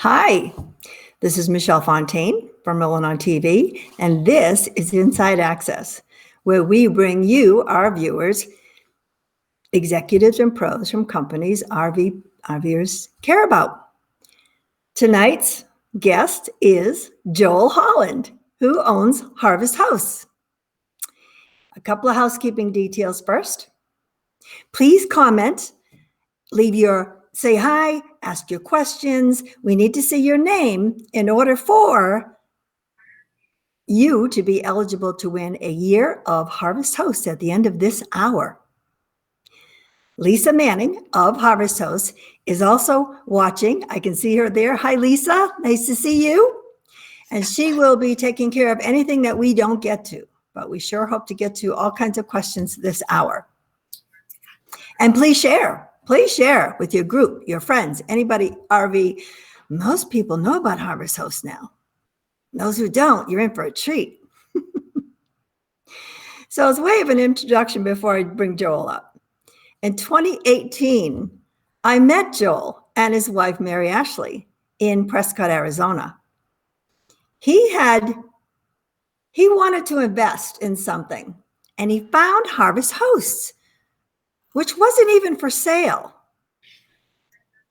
Hi, this is Michelle Fontaine from Rollin on TV, and this is Inside Access, where we bring you, our viewers, executives and pros from companies RVers care about. Tonight's guest is Joel Holland, who owns Harvest House. A couple of housekeeping details first. Please comment, say hi, ask your questions. We need to see your name in order for you to be eligible to win a year of Harvest Host at the end of this hour. Lisa Manning of Harvest Host is also watching. I can see her there. Hi, Lisa. Nice to see you. And she will be taking care of anything that we don't get to, but we sure hope to get to all kinds of questions this hour. And please share with your group, your friends, anybody RV. Most people know about Harvest Host now. Those who don't, you're in for a treat. So as a way of an introduction before I bring Joel up, in 2018, I met Joel and his wife, Mary Ashley, in Prescott, Arizona. He wanted to invest in something, and he found Harvest Hosts, which wasn't even for sale.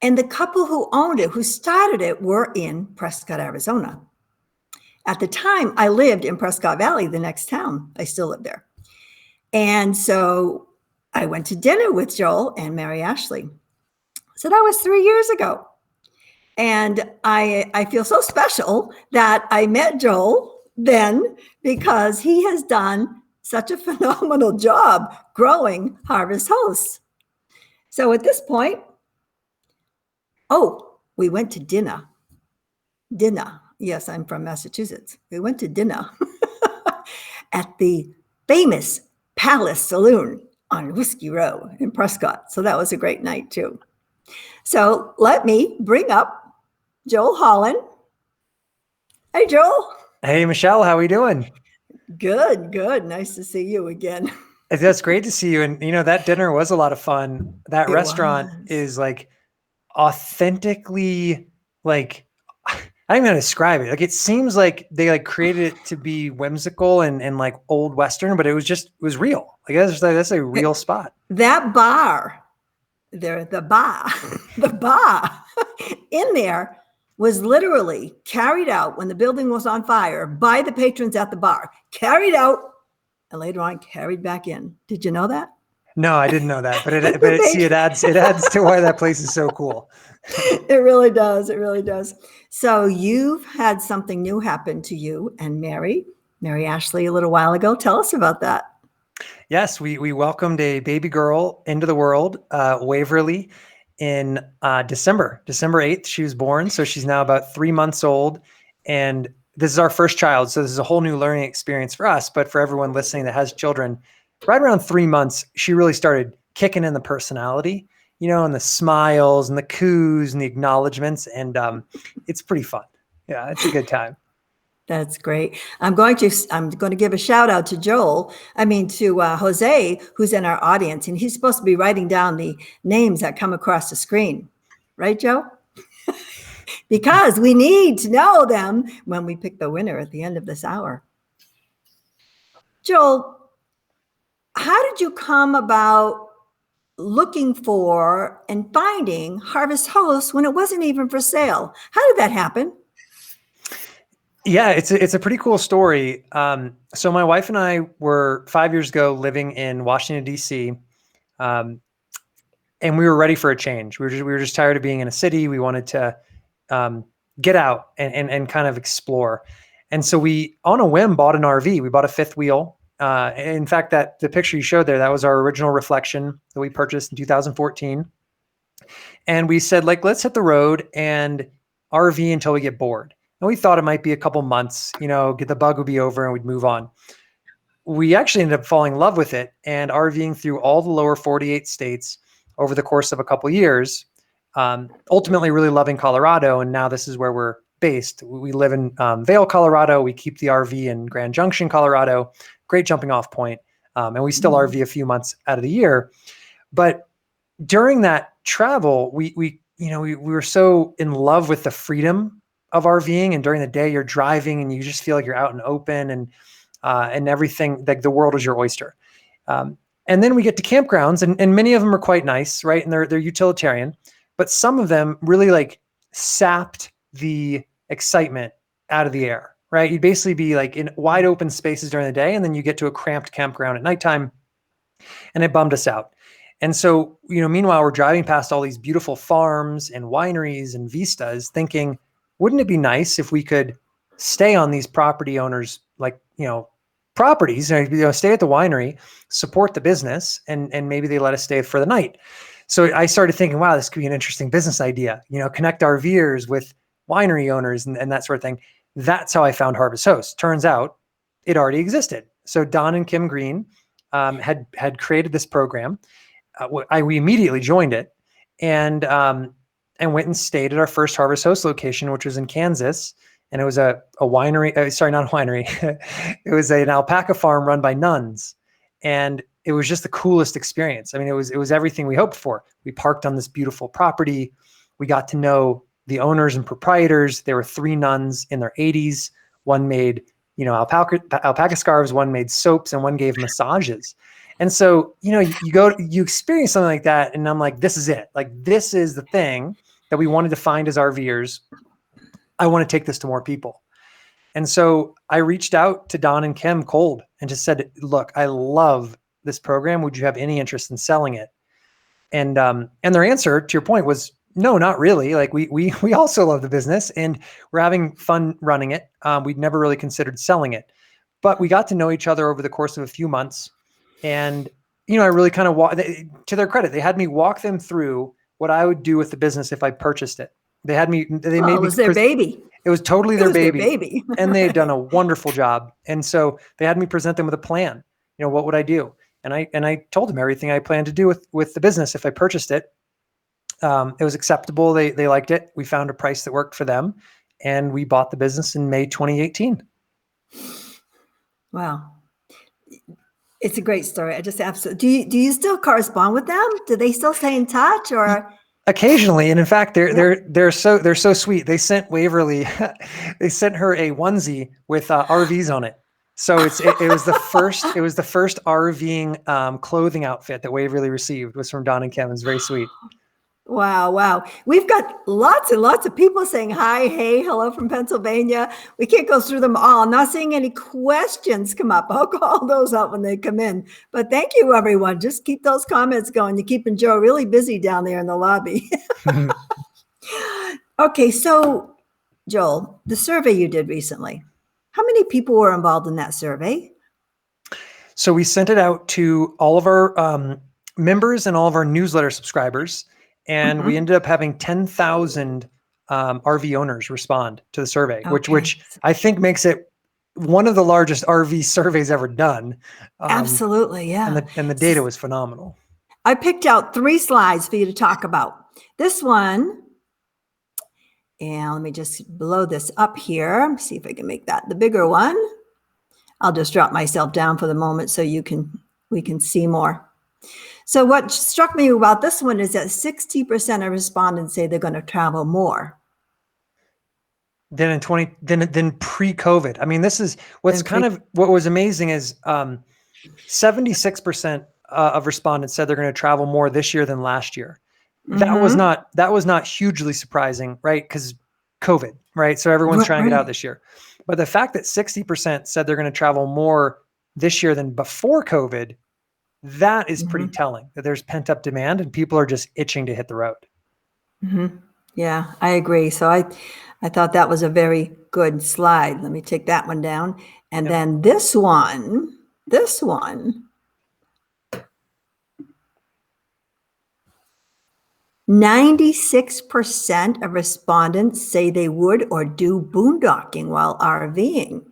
And the couple who owned it, who started it, were in Prescott, Arizona. At the time, I lived in Prescott Valley, the next town. I still live there. And so I went to dinner with Joel and Mary Ashley. So that was 3 years ago. And I feel so special that I met Joel then, because he has done such a phenomenal job growing Harvest Hosts. So at this point, we went to dinner. Yes, I'm from Massachusetts. We went to dinner at the famous Palace Saloon on Whiskey Row in Prescott. So that was a great night too. So let me bring up Joel Holland. Hey, Joel. Hey, Michelle, how are we doing? Good. Nice to see you again. That's great to see you. And, that dinner was a lot of fun. That restaurant is like authentically, like, I don't even know how to describe it. Like, it seems like they created it to be whimsical and like old Western, but it was real. Like, that's a real spot. That bar, the bar in there was literally carried out when the building was on fire by the patrons at the bar, carried out and later on carried back in. Did you know that? No, I didn't know that, but it adds to why that place is so cool. It really does. So you've had something new happen to you and Mary Ashley a little while ago. Tell us about that. Yes, we welcomed a baby girl into the world, Waverly, in December 8th. She was born, so she's now about 3 months old, and this is our first child, so this is a whole new learning experience for us, but for everyone listening that has children, right around 3 months, she really started kicking in the personality, and the smiles and the coos and the acknowledgments, and it's pretty fun. Yeah, it's a good time. That's great. I'm going to give a shout out to to Jose, who's in our audience, and he's supposed to be writing down the names that come across the screen. Right, Joe? Because we need to know them when we pick the winner at the end of this hour. Joel, how did you come about looking for and finding Harvest Host when it wasn't even for sale? How did that happen? Yeah, it's a pretty cool story. So my wife and I were 5 years ago living in Washington, D.C., and we were ready for a change. We were just tired of being in a city. We wanted to get out and kind of explore. And so we, on a whim, bought an RV. We bought a fifth wheel. In fact, the picture you showed there, that was our original Reflection that we purchased in 2014. And we said, let's hit the road and RV until we get bored. And we thought it might be a couple months, the bug would be over and we'd move on. We actually ended up falling in love with it and RVing through all the lower 48 states over the course of a couple years, ultimately really loving Colorado. And now this is where we're based. We live in Vail, Colorado. We keep the RV in Grand Junction, Colorado. Great jumping off point. And we still RV a few months out of the year. But during that travel, we we were so in love with the freedom of RVing, and during the day you're driving and you just feel like you're out and open, and everything, like the world is your oyster. And then we get to campgrounds, and many of them are quite nice, right? And they're utilitarian, but some of them really like sapped the excitement out of the air, right? You'd basically be like in wide open spaces during the day, and then you get to a cramped campground at nighttime, and it bummed us out. And so, meanwhile, we're driving past all these beautiful farms and wineries and vistas thinking, wouldn't it be nice if we could stay on these property owners, like, properties, stay at the winery, support the business, and maybe they let us stay for the night. So I started thinking, wow, this could be an interesting business idea, connect RVers with winery owners and that sort of thing. That's how I found Harvest Host. Turns out it already existed. So Don and Kim Green had created this program. We immediately joined it, and went and stayed at our first Harvest Host location, which was in Kansas. And it was a winery. Sorry, not a winery. It was an alpaca farm run by nuns, and it was just the coolest experience. I mean, it was everything we hoped for. We parked on this beautiful property. We got to know the owners and proprietors. There were 3 nuns in their 80s. One made alpaca scarves. One made soaps, and one gave massages. And so, you experience something like that, and I'm like, this is it. Like, this is the thing that we wanted to find as RVers. I want to take this to more people. And so I reached out to Don and Kim cold and just said, look, I love this program. Would you have any interest in selling it? And their answer, to your point, was no, not really. Like, we also love the business, and we're having fun running it. We'd never really considered selling it, but we got to know each other over the course of a few months. And, I really kind of to their credit, they had me walk them through what I would do with the business if I purchased it. They made me. It was their baby. It was totally their baby. And they had done a wonderful job. And so they had me present them with a plan. What would I do? And I told them everything I planned to do with the business if I purchased it. It was acceptable. They liked it. We found a price that worked for them, and we bought the business in May 2018. Wow. It's a great story. I just absolutely. Do you still correspond with them? Do they still stay in touch, or? Occasionally, and in fact, they're so sweet. They sent Waverly, they sent her a onesie with RVs on it. So it was the first RVing clothing outfit that Waverly received was from Don and Kim. It was very sweet. Wow. We've got lots and lots of people saying hi, hey, hello from Pennsylvania. We can't go through them all. I'm not seeing any questions come up. I'll call those out when they come in. But thank you, everyone. Just keep those comments going. You're keeping Joe really busy down there in the lobby. Okay, so Joel, the survey you did recently, how many people were involved in that survey? So we sent it out to all of our members and all of our newsletter subscribers. And we ended up having 10,000 RV owners respond to the survey, which I think makes it one of the largest RV surveys ever done. Absolutely, yeah. And the data was phenomenal. I picked out 3 slides for you to talk about. This one, and let me just blow this up here. See if I can make that the bigger one. I'll just drop myself down for the moment so we can see more. So what struck me about this one is that 60% of respondents say they're going to travel more than pre-COVID. I mean, this is what's what was amazing is 76% of respondents said they're going to travel more this year than last year. That was not hugely surprising, right? Because COVID, right? So everyone's trying it out this year. But the fact that 60% said they're going to travel more this year than before COVID, that is pretty telling, that there's pent up demand and people are just itching to hit the road. Yeah, I agree. So I thought that was a very good slide. Let me take that one down. And then this one, 96% of respondents say they would or do boondocking while RVing.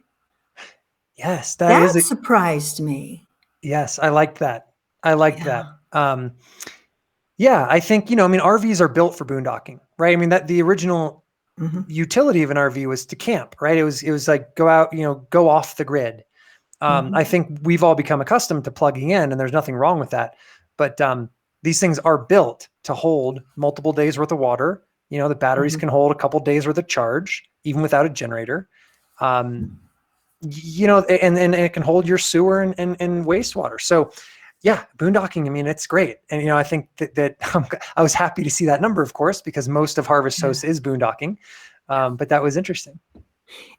Yes, that surprised me. Yes, I liked that. that. I think, RVs are built for boondocking, right? I mean, that the original utility of an RV was to camp, right? It was like go out, go off the grid. I think we've all become accustomed to plugging in, and there's nothing wrong with that. But these things are built to hold multiple days worth of water. You know, the batteries can hold a couple days worth of charge, even without a generator. You know, and it can hold your sewer and wastewater. So yeah, boondocking, I mean, it's great. And, you know, I think that I was happy to see that number, of course, because most of Harvest Host is boondocking. But that was interesting.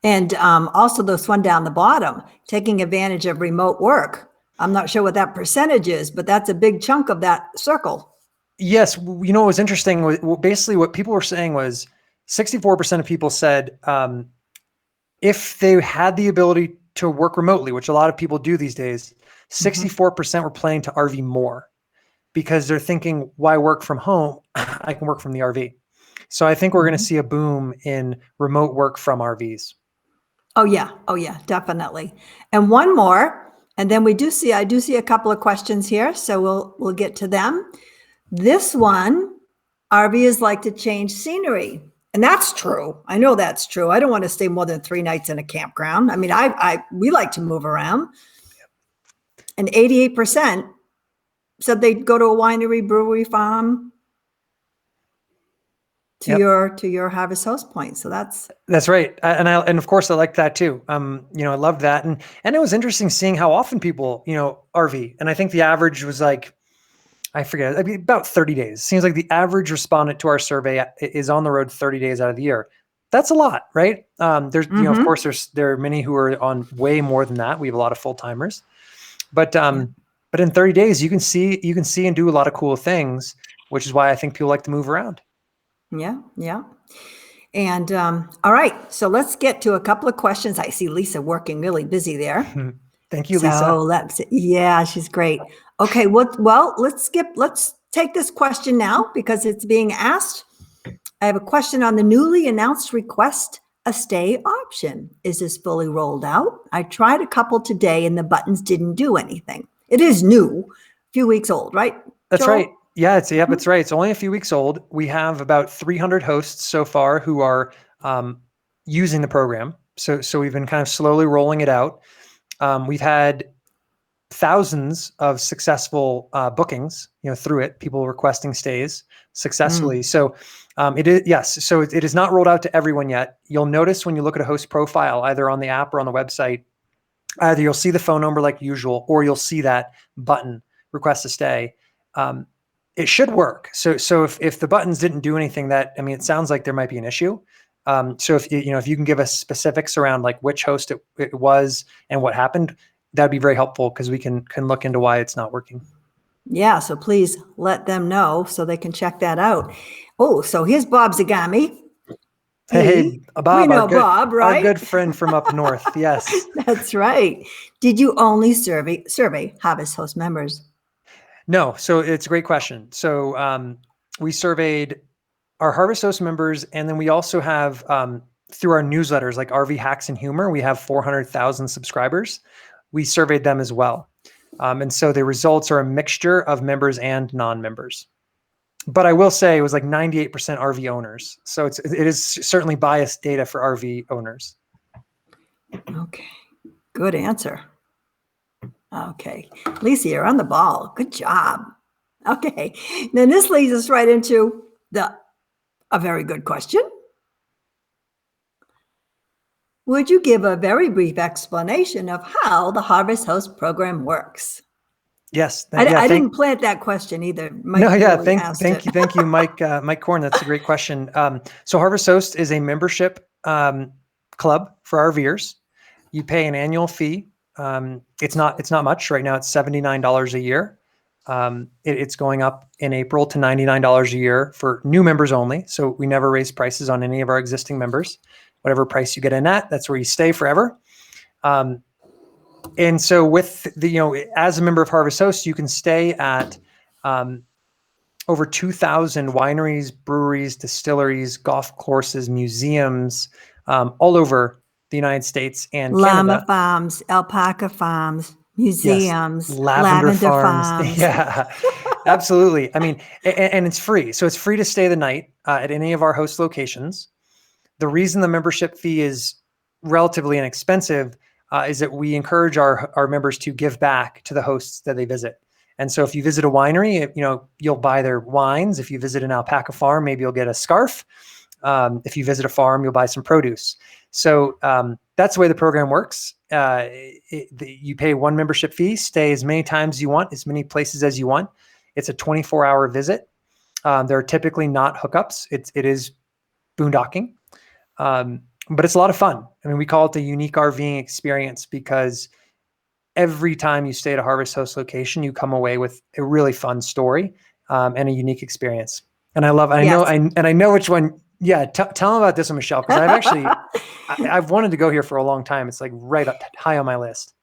And also this one down the bottom, taking advantage of remote work. I'm not sure what that percentage is, but that's a big chunk of that circle. Yes. You know, what was interesting was basically what people were saying was 64% of people said if they had the ability to work remotely, which a lot of people do these days, 64% were planning to RV more because they're thinking, why work from home? I can work from the RV. So I think we're going to see a boom in remote work from RVs. Oh yeah, definitely. And one more, and then I do see a couple of questions here, so we'll get to them. This one, RVers like to change scenery. And that's true. I know that's true. I don't want to stay more than 3 nights in a campground. I mean, we like to move around. And 88% said they'd go to a winery, brewery, farm to your Harvest Host point. So that's right. And of course I like that too. You know, I loved that. And it was interesting seeing how often people, you know, RV. And I think the average was like, I forget, I mean, about 30 days. Seems like the average respondent to our survey is on the road 30 days out of the year. That's a lot, right? There's, you know, of course there are many who are on way more than that. We have a lot of full timers, but in 30 days, you can see and do a lot of cool things, which is why I think people like to move around. Yeah. And all right, so let's get to a couple of questions. I see Lisa working really busy there. Thank you, Lisa. So she's great. Okay, well, let's take this question now because it's being asked. I have a question on the newly announced request a stay option. Is this fully rolled out? I tried a couple today and the buttons didn't do anything. It is new, a few weeks old, right? That's Joel? Right. Yeah, it's right. It's only a few weeks old. We have about 300 hosts so far who are using the program. So we've been kind of slowly rolling it out. We've had thousands of successful bookings, you know, through it, people requesting stays successfully. So it is, yes. So it is not rolled out to everyone yet. You'll notice when you look at a host profile, either on the app or on the website, either you'll see the phone number like usual, or you'll see that button, request a stay. It should work. So if the buttons didn't do anything, it sounds like there might be an issue. So if you can give us specifics around like which host it was and what happened, that'd be very helpful because we can look into why it's not working. Yeah. So please let them know so they can check that out. Oh, so here's Bob Zagami. Hey, Bob. We know Bob, right? Our good friend from up north. Yes. That's right. Did you only survey Harvest Host members? No. So it's a great question. So we surveyed our Harvest Host members, and then we also have through our newsletters like RV Hacks and Humor, we have 400,000 subscribers. We surveyed them as well. And so the results are a mixture of members and non-members. But I will say it was like 98% RV owners. So it is certainly biased data for RV owners. Okay. Good answer. Okay. Lisa, you're on the ball. Good job. Okay. Then this leads us right into a very good question. Would you give a very brief explanation of how the Harvest Host program works? Yes. I didn't plant that question either. Mike thank you, Mike Korn. That's a great question. So Harvest Host is a membership club for RVers. You pay an annual fee. It's not much right now. It's $79 a year. It's going up in April to $99 a year for new members only. So we never raise prices on any of our existing members. Whatever price you get in at, that's where you stay forever. And so with as a member of Harvest Host, you can stay at over 2,000 wineries, breweries, distilleries, golf courses, museums, all over the United States and Llama Canada. farms, alpaca farms, museums, yes, lavender farms. Yeah, absolutely. I mean, and it's free. So it's free to stay the night at any of our host locations. The reason the membership fee is relatively inexpensive is that we encourage our members to give back to the hosts that they visit. And so if you visit a winery, you'll buy their wines. If you visit an alpaca farm, maybe you'll get a scarf. If you visit a farm, you'll buy some produce. So that's the way the program works. You pay one membership fee, stay as many times as you want, as many places as you want. It's a 24-hour visit. There are typically not hookups. It is boondocking, but it's a lot of fun. I mean, we call it the unique RVing experience because every time you stay at a Harvest Host location, you come away with a really fun story and a unique experience. And I know which one. Yeah, tell them about this one, Michelle, because I've actually I've wanted to go here for a long time. It's like right up high on my list.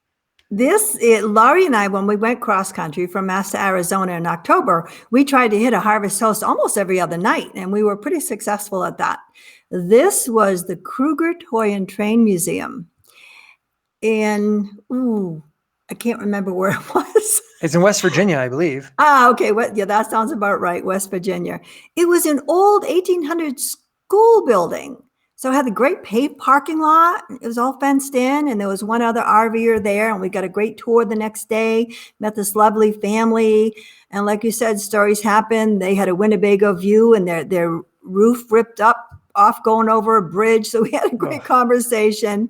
Laurie and I, when we went cross country from Mass to Arizona in October, we tried to hit a Harvest Host almost every other night, and we were pretty successful at that. This was the Kruger-Toy Train Museum in, I can't remember where it was. It's in West Virginia, I believe. Okay. Yeah, that sounds about right. West Virginia. It was an old 1800 school building. So it had a great paved parking lot. It was all fenced in, and there was one other RVer there, and we got a great tour the next day, met this lovely family. And like you said, stories happened. They had a Winnebago view, and their roof ripped up off going over a bridge. So we had a great conversation.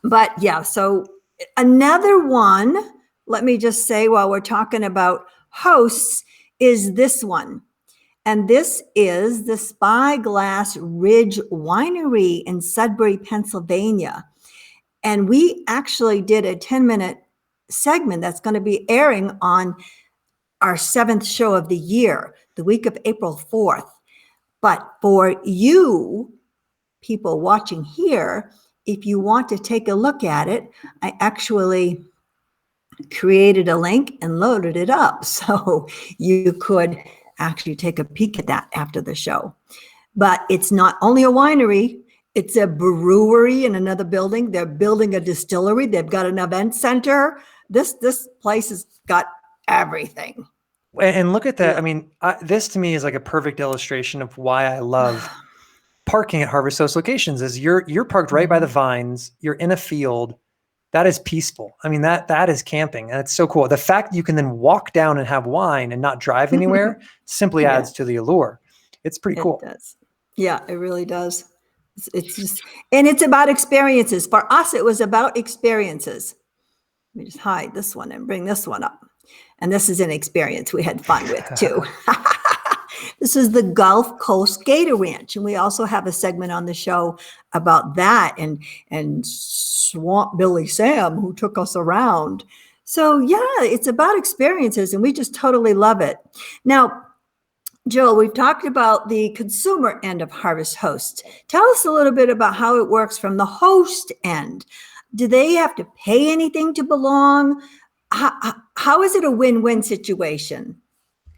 But yeah, so another one, let me just say while we're talking about hosts, is this one. And this is the Spyglass Ridge Winery in Sudbury, Pennsylvania. And we actually did a 10-minute segment that's going to be airing on our 7th show of the year, the week of April 4th. But for you people watching here, if you want to take a look at it, I actually created a link and loaded it up. So you could actually take a peek at that after the show. But it's not only a winery, it's a brewery in another building. They're building a distillery. They've got an event center. This place has got everything. And look at that. I mean, this to me is like a perfect illustration of why I love parking at Harvest Host locations. Is you're parked right by the vines. You're in a field. That is peaceful. I mean, that is camping, and it's so cool. The fact you can then walk down and have wine and not drive anywhere simply adds to the allure. It's pretty cool. It does. Yeah, it really does. It's just, and it's about experiences. For us, it was about experiences. Let me just hide this one and bring this one up. And this is an experience we had fun with too. This is the Gulf Coast Gator Ranch. And we also have a segment on the show about that and Swamp Billy Sam, who took us around. So yeah, it's about experiences, and we just totally love it. Now, Joel, we've talked about the consumer end of Harvest Host. Tell us a little bit about how it works from the host end. Do they have to pay anything to belong? How is it a win-win situation?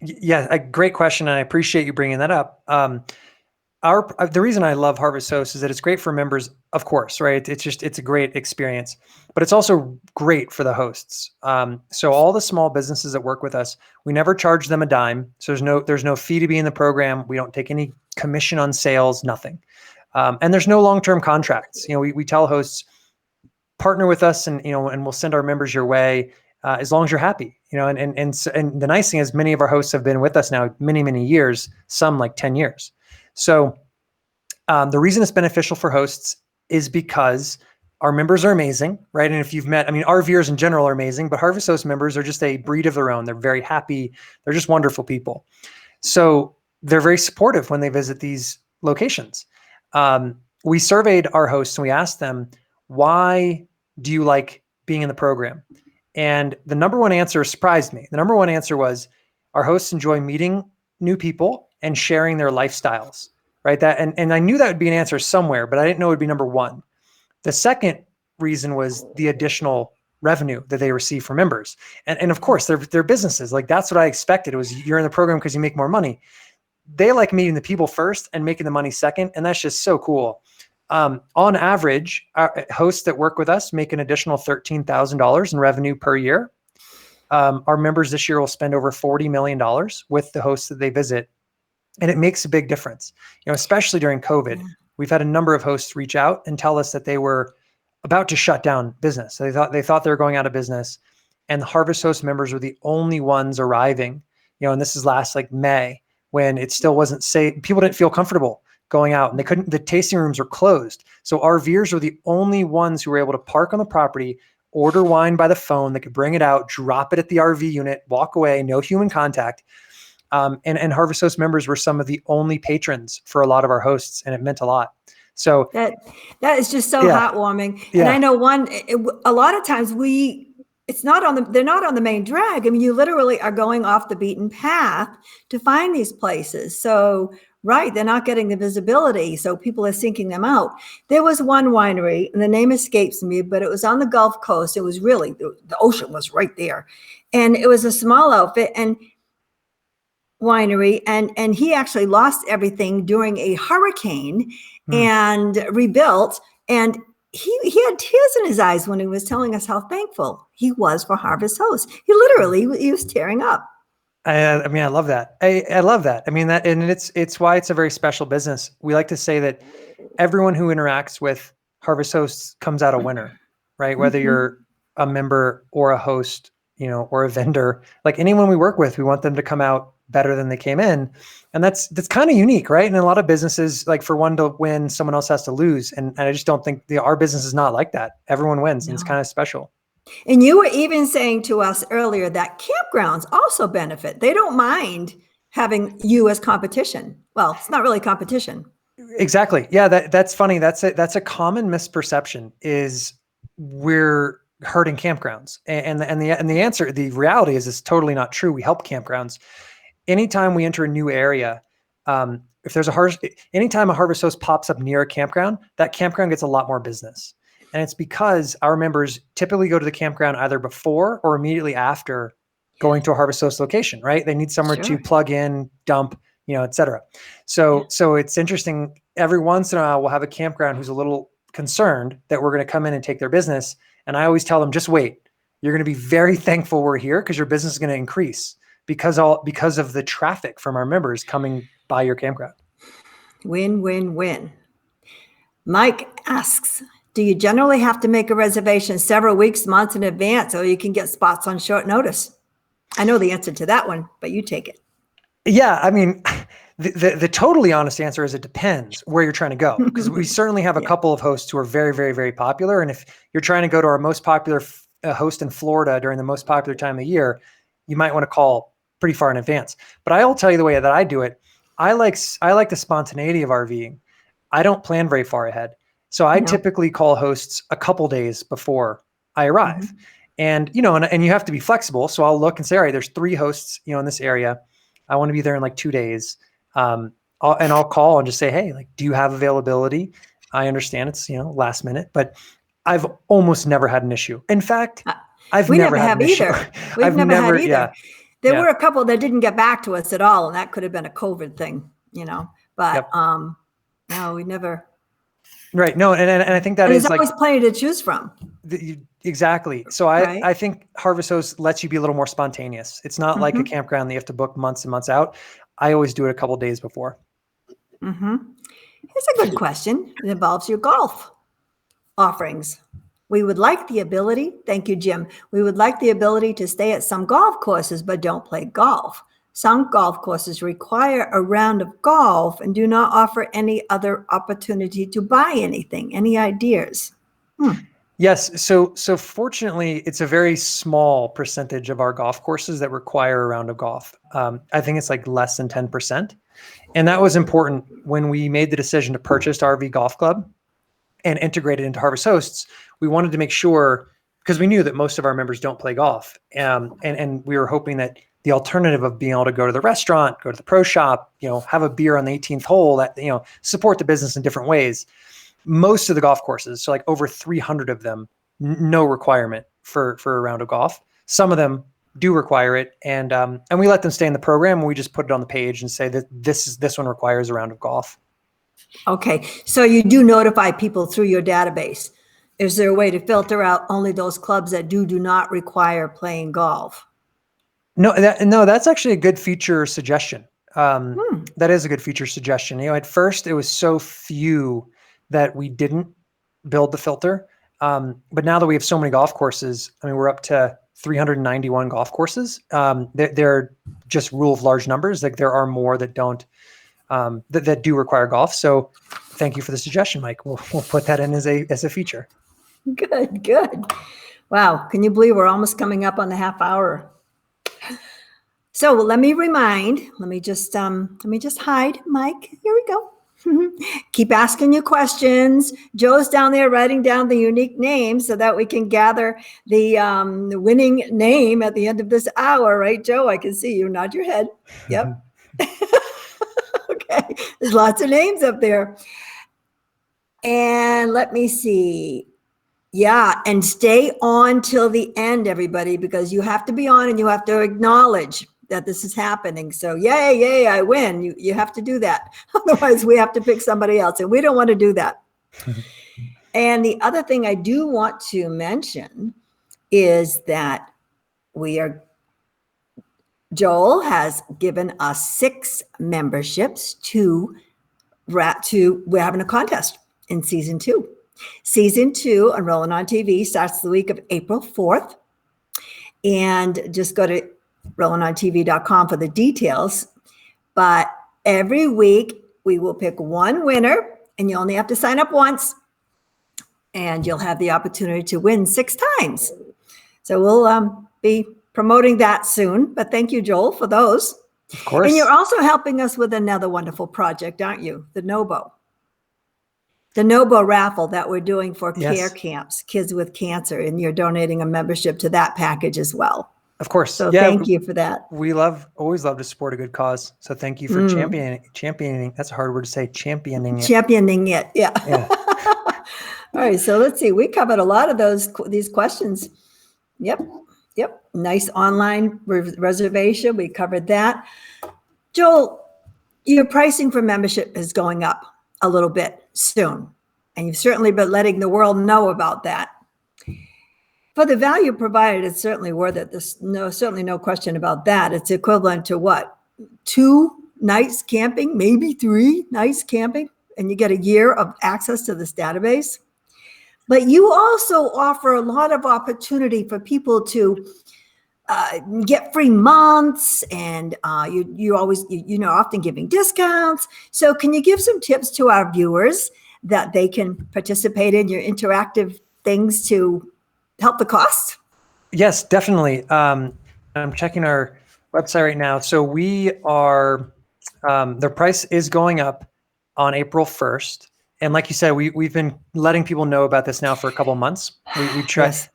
Yeah, a great question. And I appreciate you bringing that up. The reason I love Harvest Host is that it's great for members, of course, right? It's a great experience, but it's also great for the hosts. So all the small businesses that work with us, we never charge them a dime. So there's no fee to be in the program. We don't take any commission on sales, nothing. And there's no long-term contracts. We tell hosts, partner with us, and we'll send our members your way as long as you're happy. And the nice thing is many of our hosts have been with us now many, many years, some like 10 years. So the reason it's beneficial for hosts is because our members are amazing, right? And if you've met, RVers in general are amazing, but Harvest Host members are just a breed of their own. They're very happy. They're just wonderful people. So they're very supportive when they visit these locations. We surveyed our hosts and we asked them, why do you like being in the program? And the number one answer surprised me. The number one answer was, our hosts enjoy meeting new people and sharing their lifestyles, right? And I knew that would be an answer somewhere, but I didn't know it would be number one. The second reason was the additional revenue that they receive from members. And of course, they're businesses. Like, that's what I expected. It was, you're in the program because you make more money. They like meeting the people first and making the money second. And that's just so cool. On average, our hosts that work with us make an additional $13,000 in revenue per year. Our members this year will spend over $40 million with the hosts that they visit. And it makes a big difference, especially during COVID. Yeah. We've had a number of hosts reach out and tell us that they were about to shut down business. So they thought they were going out of business. and the Harvest Host members were the only ones arriving, and this is last like May, when it still wasn't safe. People didn't feel comfortable going out, and the tasting rooms were closed. So RVers were the only ones who were able to park on the property, order wine by the phone. They could bring it out, drop it at the RV unit, walk away, no human contact. And Harvest Host members were some of the only patrons for a lot of our hosts, and it meant a lot. So that is just so heartwarming. Yeah. And I know a lot of times they're not on the main drag. I mean, you literally are going off the beaten path to find these places. So, right, they're not getting the visibility. So people are seeking them out. There was one winery, and the name escapes me, but it was on the Gulf Coast. It was really, the ocean was right there. And it was a small outfit and winery. And he actually lost everything during a hurricane and rebuilt. And he had tears in his eyes when he was telling us how thankful he was for Harvest Host. He was tearing up. I mean, I love that. I love that. I mean, that, and it's why it's a very special business. We like to say that everyone who interacts with Harvest Hosts comes out a winner, right? Whether you're a member or a host, or a vendor, like anyone we work with, we want them to come out better than they came in. And that's kind of unique, right? And a lot of businesses, like for one to win, someone else has to lose. And I just don't think our business is not like that. Everyone wins. No. And it's kind of special. And you were even saying to us earlier that campgrounds also benefit. They don't mind having you as competition. Well, it's not really competition. Exactly. Yeah, that's funny. That's a common misperception is we're hurting campgrounds. And the answer, the reality is it's totally not true. We help campgrounds. Anytime we enter a new area, if there's anytime a Harvest Host pops up near a campground, that campground gets a lot more business. And it's because our members typically go to the campground either before or immediately after going to a Harvest Host location, right? They need somewhere to plug in, dump, et cetera. So it's interesting. Every once in a while, we'll have a campground who's a little concerned that we're going to come in and take their business. And I always tell them, just wait. You're going to be very thankful we're here because your business is going to increase because of the traffic from our members coming by your campground. Win, win, win. Mike asks, do you generally have to make a reservation several weeks, months in advance, or you can get spots on short notice? I know the answer to that one, but you take it. Yeah, I mean, the totally honest answer is it depends where you're trying to go, because we certainly have a couple of hosts who are very, very, very popular. And if you're trying to go to our most popular host in Florida during the most popular time of year, you might want to call pretty far in advance. But I'll tell you the way that I do it. I like the spontaneity of RVing. I don't plan very far ahead. So I typically call hosts a couple days before I arrive. And, and you have to be flexible. So I'll look and say, all right, there's 3 hosts, in this area. I want to be there in like 2 days. I'll call and just say, hey, like, do you have availability? I understand it's, last minute, but I've almost never had an issue. In fact, I've never had an issue. We've never had either. Yeah. There were a couple that didn't get back to us at all. And that could have been a COVID thing, but, no, we never. Right. No. And I think that there's always plenty to choose from. Exactly. So I think Harvest Host lets you be a little more spontaneous. It's not like a campground that you have to book months and months out. I always do it a couple of days before. Here's a good question. It involves your golf offerings. We would like the ability, thank you, Jim. We would like the ability to stay at some golf courses, but don't play golf. Some golf courses require a round of golf and do not offer any other opportunity to buy anything. Any ideas? Yes. So fortunately, it's a very small percentage of our golf courses that require a round of golf. I think it's like less than 10%. And that was important when we made the decision to purchase RV Golf Club and integrate it into Harvest Hosts. We wanted to make sure, because we knew that most of our members don't play golf. And we were hoping that the alternative of being able to go to the restaurant, go to the pro shop, have a beer on the 18th hole, that, support the business in different ways. Most of the golf courses, so like over 300 of them, no requirement for a round of golf. Some of them do require it. And we let them stay in the program, and we just put it on the page and say that this one requires a round of golf. Okay. So you do notify people through your database. Is there a way to filter out only those clubs that do not require playing golf? No, that's actually a good feature suggestion. That is a good feature suggestion. At first it was so few that we didn't build the filter. But now that we have so many golf courses, I mean, we're up to 391 golf courses. They're just rule of large numbers. Like there are more that don't, that do require golf. So thank you for the suggestion, Mike. We'll put that in as a feature. Good. Wow. Can you believe we're almost coming up on the half hour? So let me just hide, Mike. Here we go. Keep asking your questions. Joe's down there writing down the unique names so that we can gather the winning name at the end of this hour, right, Joe? I can see you nod your head. Yep. Okay. There's lots of names up there. And let me see. Yeah. And stay on till the end, everybody, because you have to be on and you have to acknowledge that this is happening. So yay, I win. You have to do that. Otherwise we have to pick somebody else and we don't want to do that. And the other thing I do want to mention is that Joel has given us 6 memberships we're having a contest in season 2. Season 2 on Rollin on TV starts the week of April 4th. And just go to rollinontv.com for the details. But every week we will pick one winner and you only have to sign up once and you'll have the opportunity to win 6 times. So we'll be promoting that soon. But thank you, Joel, for those. Of course. And you're also helping us with another wonderful project, aren't you? The NOBO raffle that we're doing for care camps, kids with cancer. And you're donating a membership to that package as well. Of course. So thank you for that. We always love to support a good cause. So thank you for championing. That's a hard word to say. Championing it. Yeah. All right. So let's see. We covered a lot of these questions. Yep. Nice online reservation. We covered that. Joel, your pricing for membership is going up a little bit soon. And you've certainly been letting the world know about that. For the value provided, it's certainly worth it. There's certainly no question about that. It's equivalent to what? 2 nights camping, maybe 3 nights camping, and you get a year of access to this database. But you also offer a lot of opportunity for people to get free months, and you always, often giving discounts. So can you give some tips to our viewers that they can participate in your interactive things to help the cost? Yes, definitely. I'm checking our website right now. So we are, the price is going up on April 1st. And like you said, we've been letting people know about this now for a couple of months. We tried. Yes.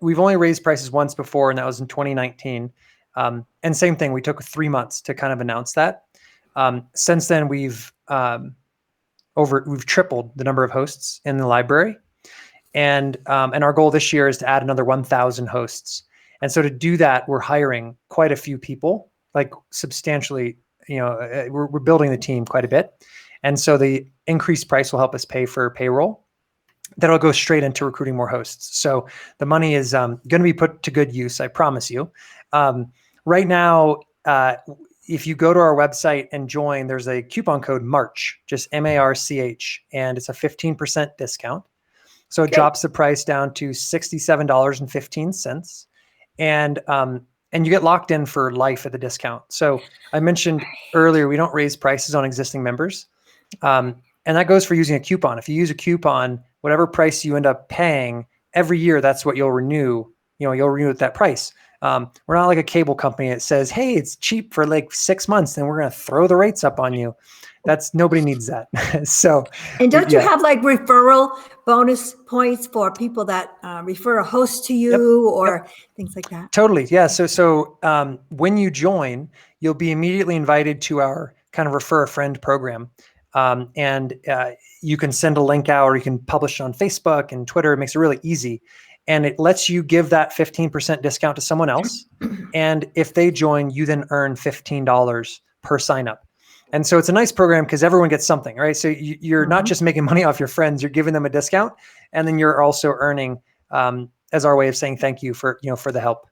We've only raised prices once before, and that was in 2019. And same thing, we took 3 months to kind of announce that. Since then, we've tripled the number of hosts in the library. And our goal this year is to add another 1,000 hosts. And so to do that, we're hiring quite a few people, like substantially, we're building the team quite a bit. And so the increased price will help us pay for payroll. That'll go straight into recruiting more hosts. So the money is going to be put to good use, I promise you. Right now, if you go to our website and join, there's a coupon code MARCH, just MARCH, and it's a 15% discount. So it drops the price down to $67.15. And you get locked in for life at the discount. So I mentioned earlier, we don't raise prices on existing members. And that goes for using a coupon. If you use a coupon, whatever price you end up paying every year, that's what you'll renew. You'll renew at that price. We're not like a cable company that says, hey, it's cheap for like 6 months, then we're going to throw the rates up on you. Nobody needs that. So, and don't you have like referral bonus points for people that refer a host to you or things like that? Totally. Yeah. So when you join, you'll be immediately invited to our kind of refer a friend program. And you can send a link out, or you can publish it on Facebook and Twitter. It makes it really easy. And it lets you give that 15% discount to someone else. And if they join, you then earn $15 per sign up. And so it's a nice program because everyone gets something, right? So you're not just making money off your friends, you're giving them a discount. And then you're also earning as our way of saying thank you for the help.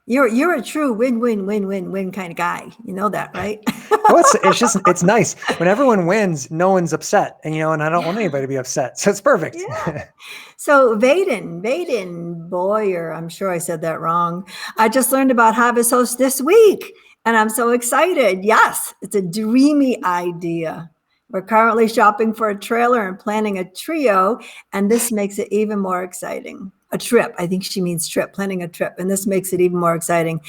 You're a true win-win-win-win-win kind of guy. You know that, right? Well, it's nice when everyone wins, no one's upset, and and I don't want anybody to be upset, so it's perfect. Yeah. So Vaden Boyer, I'm sure I said that wrong. I just learned about Harvest Host this week, and I'm so excited. Yes, it's a dreamy idea. We're currently shopping for a trailer and planning a trio, and this makes it even more exciting. A trip. I think she means trip, planning a trip, and this makes it even more exciting.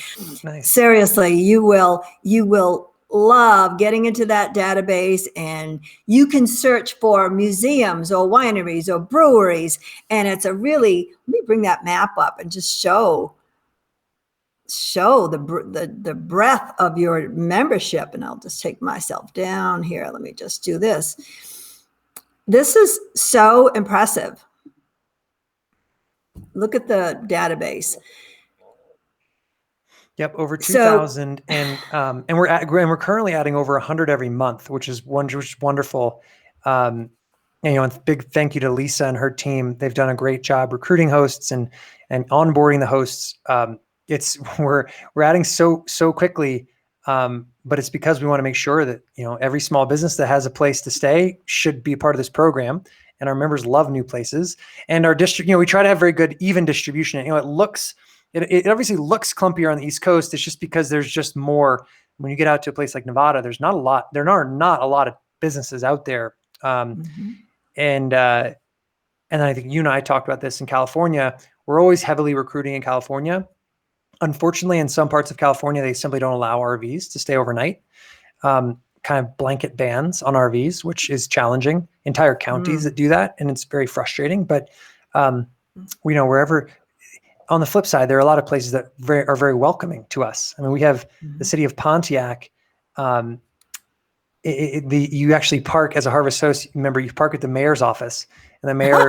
Nice. Seriously, you will love getting into that database, and you can search for museums or wineries or breweries. And it's let me bring that map up and just show the breadth of your membership. And I'll just take myself down here. Let me just do this. This is so impressive. Look at the database. Yep, over 2,000, and we're currently adding over 100 every month, which is wonderful. And big thank you to Lisa and her team. They've done a great job recruiting hosts and onboarding the hosts. We're adding so quickly, but it's because we want to make sure that every small business that has a place to stay should be a part of this program. And our members love new places, and our district. We try to have very good even distribution. It obviously looks clumpier on the East Coast. It's just because there's just more. When you get out to a place like Nevada, there are not a lot of businesses out there. And then I think you and I talked about this in California. We're always heavily recruiting in California. Unfortunately, in some parts of California, they simply don't allow RVs to stay overnight. Kind of blanket bans on RVs, which is challenging. Entire counties that do that, and it's very frustrating. But wherever. On the flip side, there are a lot of places that are very welcoming to us. I mean, we have the city of Pontiac. You actually park as a Harvest Host. Remember, you park at the mayor's office, and the mayor,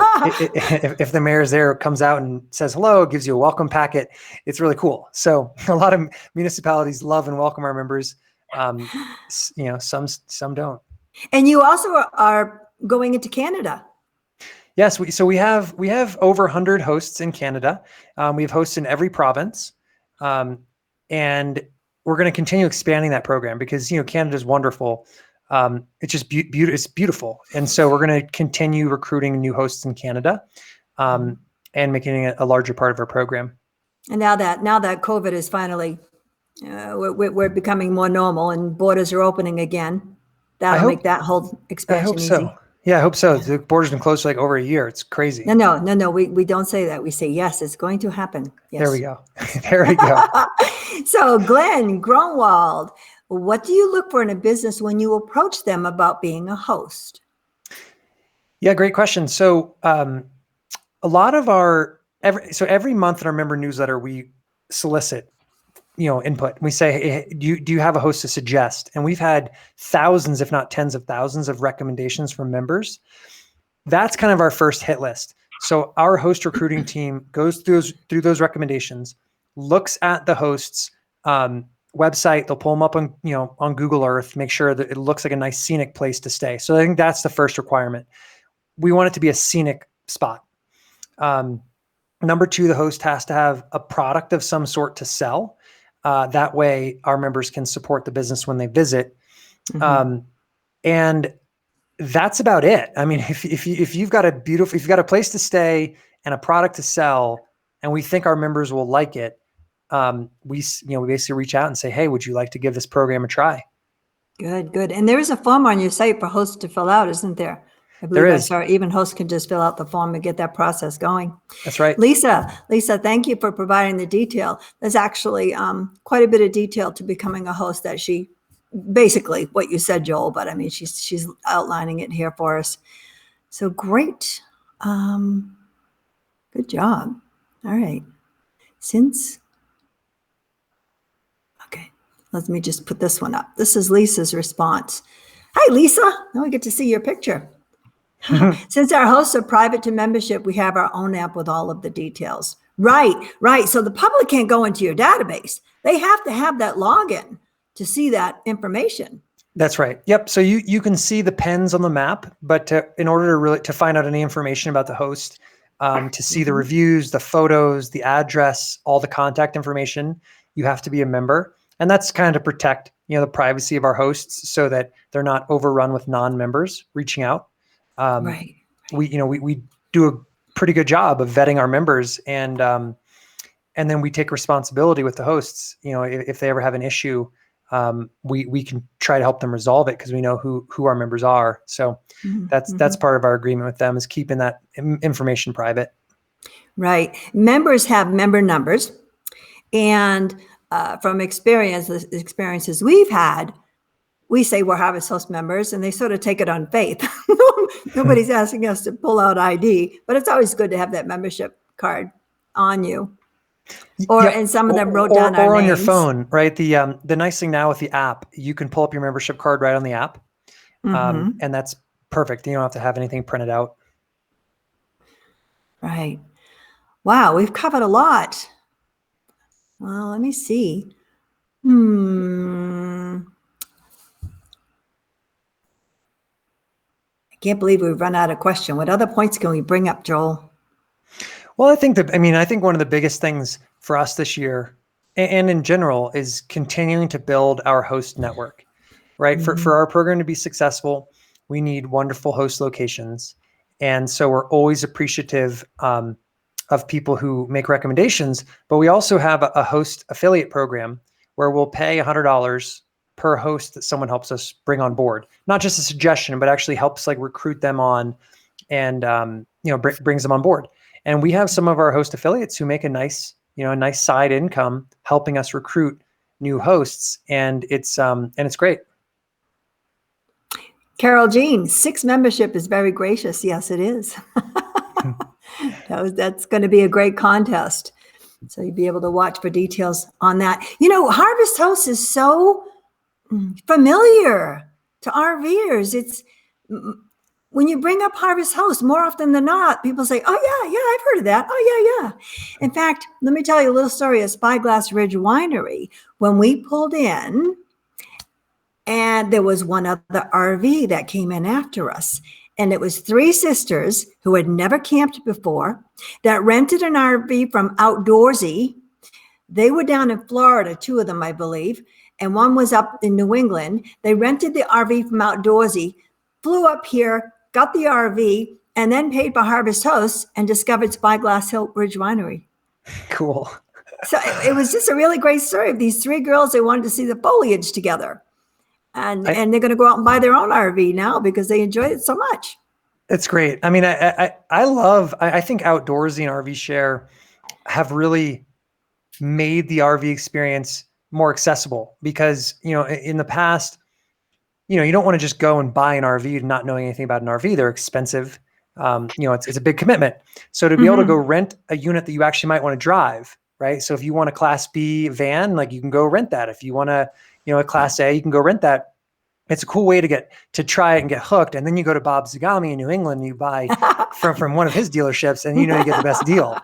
if the mayor's there, comes out and says hello, gives you a welcome packet. It's really cool. So a lot of municipalities love and welcome our members. Some don't. And you also are going into Canada. Yes, we have over 100 hosts in Canada. We have hosts in every province, and we're going to continue expanding that program because Canada is wonderful. It's just it's beautiful, and so we're going to continue recruiting new hosts in Canada, and making it a larger part of our program. And now that COVID is finally, we're becoming more normal, and borders are opening again. That'll make that whole expansion easy. So. Yeah, I hope so. The border's been closed for like over a year. It's crazy. No. We don't say that. We say, yes, it's going to happen. Yes. There we go. There we go. So Glenn Gronwald, what do you look for in a business when you approach them about being a host? Yeah, great question. So a lot of every month in our member newsletter, we solicit input. We say, hey, do you have a host to suggest? And we've had thousands, if not tens of thousands of recommendations from members. That's kind of our first hit list. So our host recruiting team goes through those recommendations, looks at the host's website. They'll pull them up on Google Earth, make sure that it looks like a nice scenic place to stay. So I think that's the first requirement. We want it to be a scenic spot. Number two, the host has to have a product of some sort to sell. That way our members can support the business when they visit. And that's about it. I mean, if you've got a place to stay and a product to sell, and we think our members will like it, we basically reach out and say, hey, would you like to give this program a try? Good. And there is a form on your site for hosts to fill out, isn't there? I believe there is. Even hosts can just fill out the form and get that process going. That's right. Lisa, thank you for providing the detail. There's actually quite a bit of detail to becoming a host that she, basically what you said, Joel, but I mean, she's outlining it here for us. So great. Good job. All right. Okay, let me just put this one up. This is Lisa's response. Hi, Lisa. Now we get to see your picture. Since our hosts are private to membership, we have our own app with all of the details. Right. So the public can't go into your database. They have to have that login to see that information. That's right. Yep. So you can see the pens on the map, but in order to find out any information about the host, to see the reviews, the photos, the address, all the contact information, you have to be a member. And that's kind of to protect, the privacy of our hosts so that they're not overrun with non-members reaching out. Right. We do a pretty good job of vetting our members, and then we take responsibility with the hosts. If they ever have an issue, we can try to help them resolve it because we know who our members are. So that's part of our agreement with them, is keeping that information private. Right. Members have member numbers, and from the experiences we've had, we say we're Harvest Host members, and they sort of take it on faith. Nobody's asking us to pull out ID, but it's always good to have that membership card on you. And some of them wrote down our names. Or on your phone, right? The nice thing now with the app, you can pull up your membership card right on the app, and that's perfect. You don't have to have anything printed out. Right. Wow, we've covered a lot. Well, let me see. I can't believe we've run out of question. What other points can we bring up, Joel? Well, I think one of the biggest things for us this year and in general is continuing to build our host network, right? For our program to be successful, we need wonderful host locations. And so we're always appreciative of people who make recommendations, but we also have a host affiliate program where we'll pay $100 per host that someone helps us bring on board. Not just a suggestion, but actually helps recruit them on and brings them on board. And we have some of our host affiliates who make a nice side income helping us recruit new hosts, and it's great. Carol Jean, 6 membership is very gracious. Yes, it is. That's going to be a great contest. So you'll be able to watch for details on that. Harvest Host is so familiar to RVers. It's when you bring up Harvest Host, more often than not, people say, oh, yeah, I've heard of that. Oh, yeah. In fact, let me tell you a little story of Spyglass Ridge Winery. When we pulled in, and there was one other RV that came in after us. And it was 3 sisters who had never camped before that rented an RV from Outdoorsy. They were down in Florida, 2 of them, I believe, and one was up in New England. They rented the RV from Outdoorsy, flew up here, got the RV, and then paid for Harvest Hosts and discovered Spyglass Ridge Winery. Cool. So it was just a really great story of these 3 girls. They wanted to see the foliage together. And they're going to go out and buy their own RV now because they enjoyed it so much. It's great. I mean, I think Outdoorsy and RV Share have really made the RV experience more accessible because, in the past, you don't want to just go and buy an RV not knowing anything about an RV. They're expensive. It's a big commitment. So to be able to go rent a unit that you actually might want to drive, right? So if you want a Class B van, you can go rent that. If you want a Class A, you can go rent that. It's a cool way to try it and get hooked. And then you go to Bob Zagami in New England, and you buy from one of his dealerships, and you get the best deal.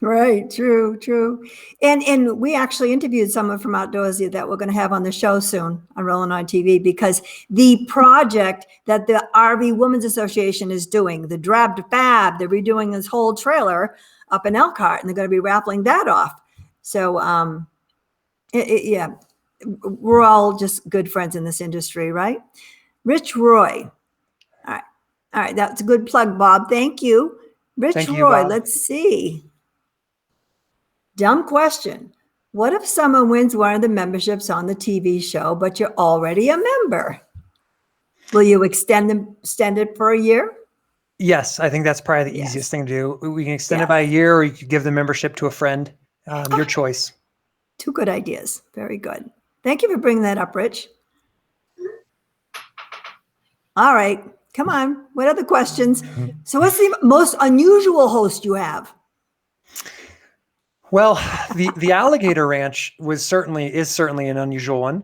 Right. True. And we actually interviewed someone from Outdoorsy that we're going to have on the show soon on Rollin on TV, because the project that the RV Women's Association is doing, the Drab to Fab, they're redoing this whole trailer up in Elkhart, and they're going to be raffling that off. So, yeah. We're all just good friends in this industry, right? Rich Roy. All right. That's a good plug, Bob. Thank you. Rich Roy, let's see. Dumb question. What if someone wins one of the memberships on the TV show, but you're already a member? Will you extend it for a year? Yes, I think that's probably the easiest thing to do. We can extend it by a year, or you could give the membership to a friend. Your choice. 2 good ideas. Very good. Thank you for bringing that up, Rich. All right, come on. What other questions? So what's the most unusual host you have? Well, the Alligator Ranch is certainly an unusual one.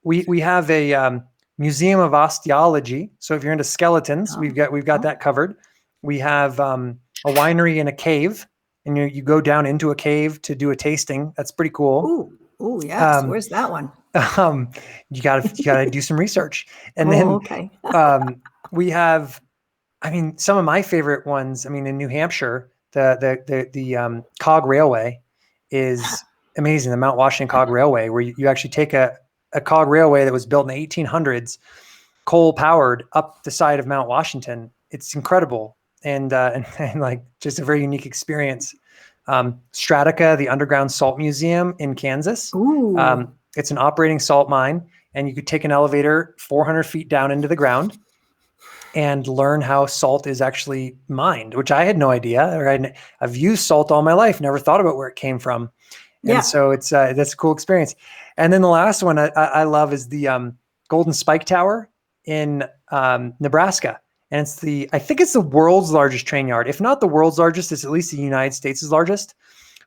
We have a museum of osteology. So if you're into skeletons, we've got that covered. We have a winery in a cave, and you go down into a cave to do a tasting. That's pretty cool. Ooh, yes. Where's that one? You gotta do some research. And then we have, some of my favorite ones. In New Hampshire, the Cog Railway is amazing. The Mount Washington Cog Railway, where you actually take a cog railway that was built in the 1800s, coal powered, up the side of Mount Washington. It's incredible. And like just a very unique experience. Stratica, the underground salt museum in Kansas. Ooh. It's an operating salt mine, and you could take an elevator 400 feet down into the ground and learn how salt is actually mined, which I had no idea. I've used salt all my life, never thought about where it came from. And so that's a cool experience. And then the last one I love is the Golden Spike Tower in Nebraska. And I think it's the world's largest train yard. If not the world's largest, it's at least the United States' largest.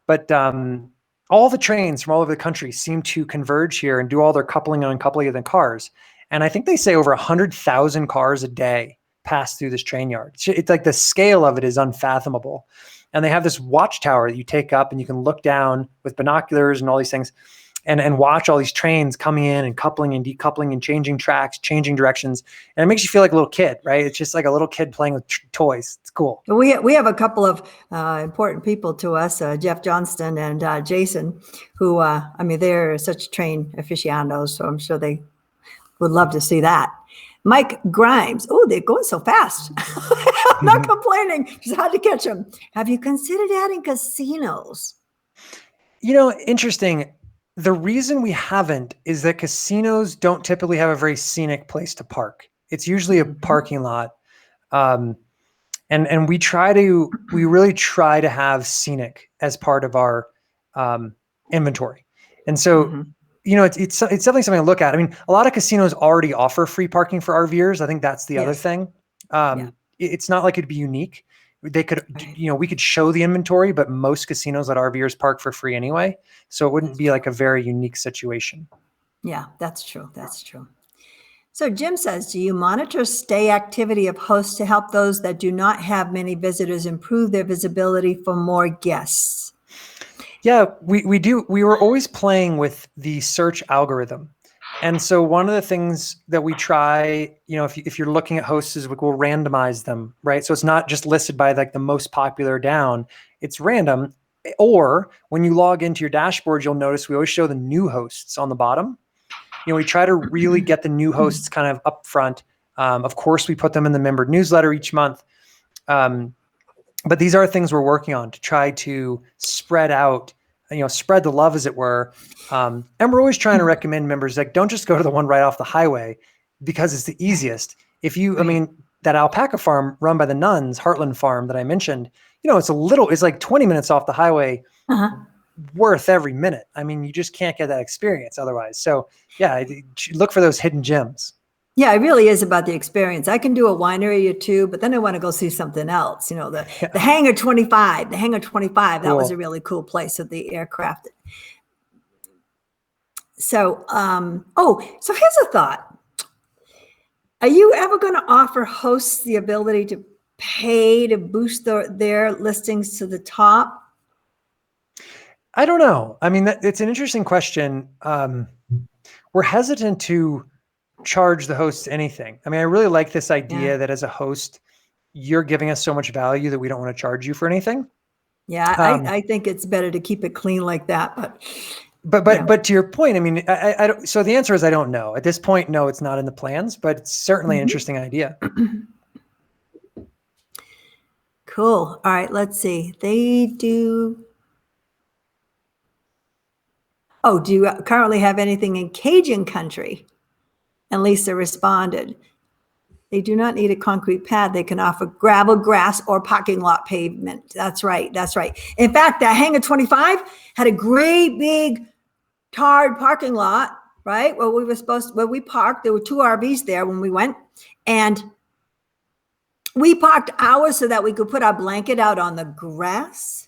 But all the trains from all over the country seem to converge here and do all their coupling and uncoupling of the cars. And I think they say over 100,000 cars a day pass through this train yard. It's like the scale of it is unfathomable. And they have this watchtower that you take up and you can look down with binoculars and all these things and watch all these trains coming in and coupling and decoupling and changing tracks, changing directions. And it makes you feel like a little kid, right? It's just like a little kid playing with toys. It's cool. We have a couple of important people to us, Jeff Johnston and Jason, who, they're such train aficionados, so I'm sure they would love to see that. Mike Grimes. Oh, they're going so fast. I'm not complaining. Just had to catch them. Have you considered adding casinos? Interesting. The reason we haven't is that casinos don't typically have a very scenic place to park. It's usually a parking lot. And we really try to have scenic as part of our inventory. And so, it's definitely something to look at. I mean, a lot of casinos already offer free parking for RVers. I think that's the other thing. It's not like it'd be unique. They could, we could show the inventory, but most casinos let RVers park for free anyway. So it wouldn't be like a very unique situation. Yeah, that's true. That's true. So Jim says, do you monitor stay activity of hosts to help those that do not have many visitors improve their visibility for more guests? Yeah, we do. We were always playing with the search algorithm. And so one of the things that we try, if you're looking at hosts, is we'll randomize them, right? So it's not just listed by like the most popular down, it's random. Or when you log into your dashboard, you'll notice we always show the new hosts on the bottom. We try to really get the new hosts kind of up front. Of course, we put them in the member newsletter each month. But these are things we're working on to try to spread out, spread the love, as it were. And we're always trying to recommend members, like, don't just go to the one right off the highway because it's the easiest. That alpaca farm run by the nuns, Heartland Farm that I mentioned, it's like 20 minutes off the highway, worth every minute. I mean, you just can't get that experience otherwise. So yeah, look for those hidden gems. Yeah, it really is about the experience. I can do a winery or two, but then I want to go see something else. The Hangar 25, that cool. was a really cool place with the aircraft. So, so here's a thought. Are you ever going to offer hosts the ability to pay to boost their listings to the top? I don't know. I mean, it's an interesting question. We're hesitant to charge the hosts anything. I mean, I really like this idea that as a host, you're giving us so much value that we don't want to charge you for anything. Yeah, I think it's better to keep it clean like that. But to your point, I mean, I don't. So the answer is I don't know. At this point, no, it's not in the plans, but it's certainly an interesting idea. Cool. All right, let's see. They do. Oh, do you currently have anything in Cajun country? And Lisa responded, they do not need a concrete pad. They can offer gravel, grass, or parking lot pavement. That's right. That's right. In fact, that Hangar 25 had a great big tarred parking lot, right? Where we parked. There were 2 RVs there when we went. And we parked ours so that we could put our blanket out on the grass,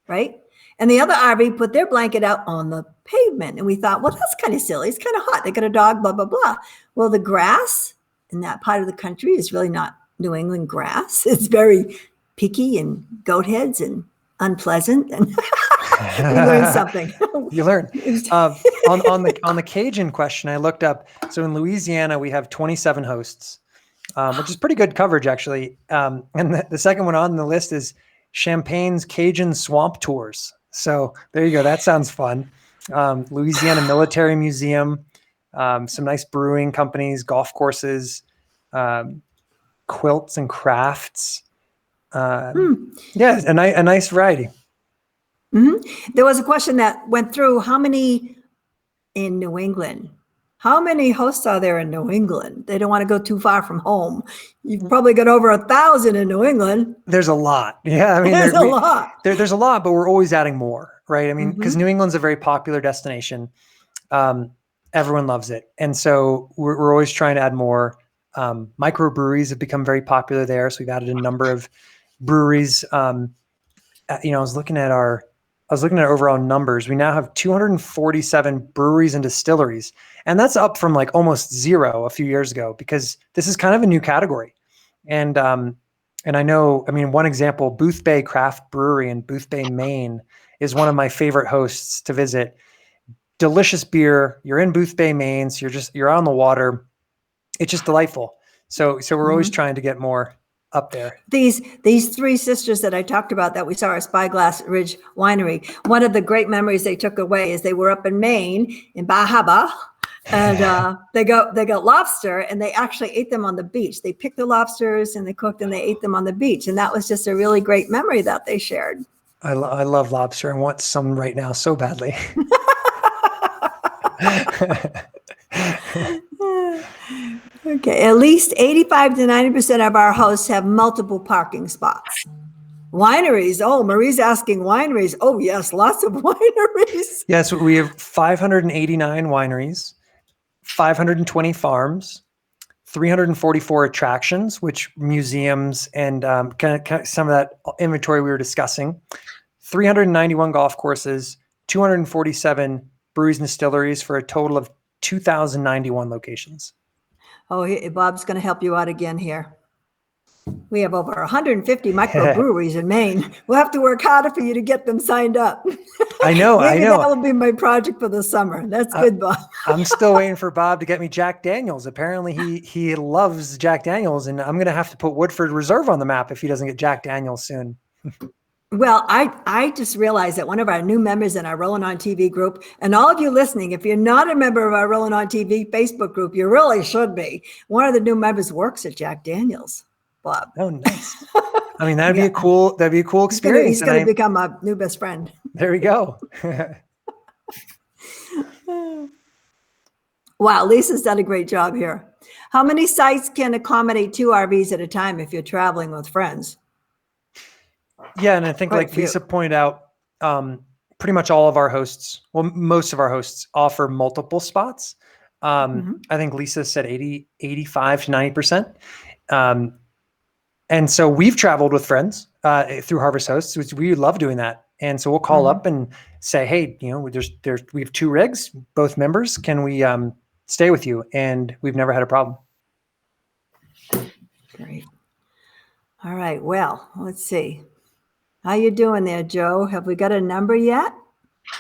right? And the other RV put their blanket out on the pavement. And we thought, well, that's kind of silly. It's kind of hot. They got a dog, blah, blah, blah. Well, the grass in that part of the country is really not New England grass. It's very picky and goat heads and unpleasant. And we learned something. You learn. On the Cajun question, I looked up. So in Louisiana, we have 27 hosts, which is pretty good coverage, actually. And the second one on the list is Champagne's Cajun Swamp Tours. So there you go. That sounds fun. Louisiana Military Museum, some nice brewing companies, golf courses, quilts and crafts. Yeah, a nice variety. There was a question that went through, how many in New England? How many hosts are there in New England? They don't want to go too far from home. You've probably got over 1,000 in New England. There's a lot. Yeah, I mean, there's a lot. There's a lot, but we're always adding more, right? I mean, because New England's a very popular destination. Everyone loves it. And so we're always trying to add more. Microbreweries have become very popular there. So we've added a number of breweries. I was looking at our overall numbers. We now have 247 breweries and distilleries. And that's up from like almost zero a few years ago, because this is kind of a new category. And I know, I mean, one example, Booth Bay Craft Brewery in Booth Bay, Maine is one of my favorite hosts to visit. Delicious beer. You're in Booth Bay, Maine. So you're on the water. It's just delightful. So we're always trying to get more up there. These three sisters that I talked about that we saw at Spyglass Ridge Winery, one of the great memories they took away is they were up in Maine in Bahaba, and they got lobster, and they actually ate them on the beach. They picked the lobsters and they cooked and they ate them on the beach, and that was just a really great memory that they shared. I love lobster and want some right now so badly. Okay, at least 85 to 90% of our hosts have multiple parking spots. Wineries. Oh, Marie's asking wineries. Oh, yes, lots of wineries. Yes, we have 589 wineries, 520 farms, 344 attractions, which museums and kind of some of that inventory we were discussing, 391 golf courses, 247 breweries and distilleries for a total of 2,091 locations. Oh, Bob's going to help you out again here. We have over 150 microbreweries in Maine. We'll have to work harder for you to get them signed up. I know. That will be my project for the summer. That's good, Bob. I'm still waiting for Bob to get me Jack Daniels. Apparently he loves Jack Daniels, and I'm going to have to put Woodford Reserve on the map if he doesn't get Jack Daniels soon. Well, I just realized that one of our new members in our Rollin on TV group, and all of you listening, if you're not a member of our Rollin on TV Facebook group, you really should be. One of the new members works at Jack Daniels, Bob. Oh, nice. I mean, that'd be a cool experience. He's going to become my new best friend. There we go. Wow, Lisa's done a great job here. How many sites can accommodate 2 RVs at a time if you're traveling with friends? Yeah, and I think like Lisa pointed out, pretty much all of our hosts, well, most of our hosts offer multiple spots. I think Lisa said 85 to 90%. And so we've traveled with friends through Harvest Hosts, which we love doing that. And so we'll call up and say, hey, we have 2 rigs, both members. Can we stay with you? And we've never had a problem. Great. All right. Well, let's see. How you doing there, Joe? Have we got a number yet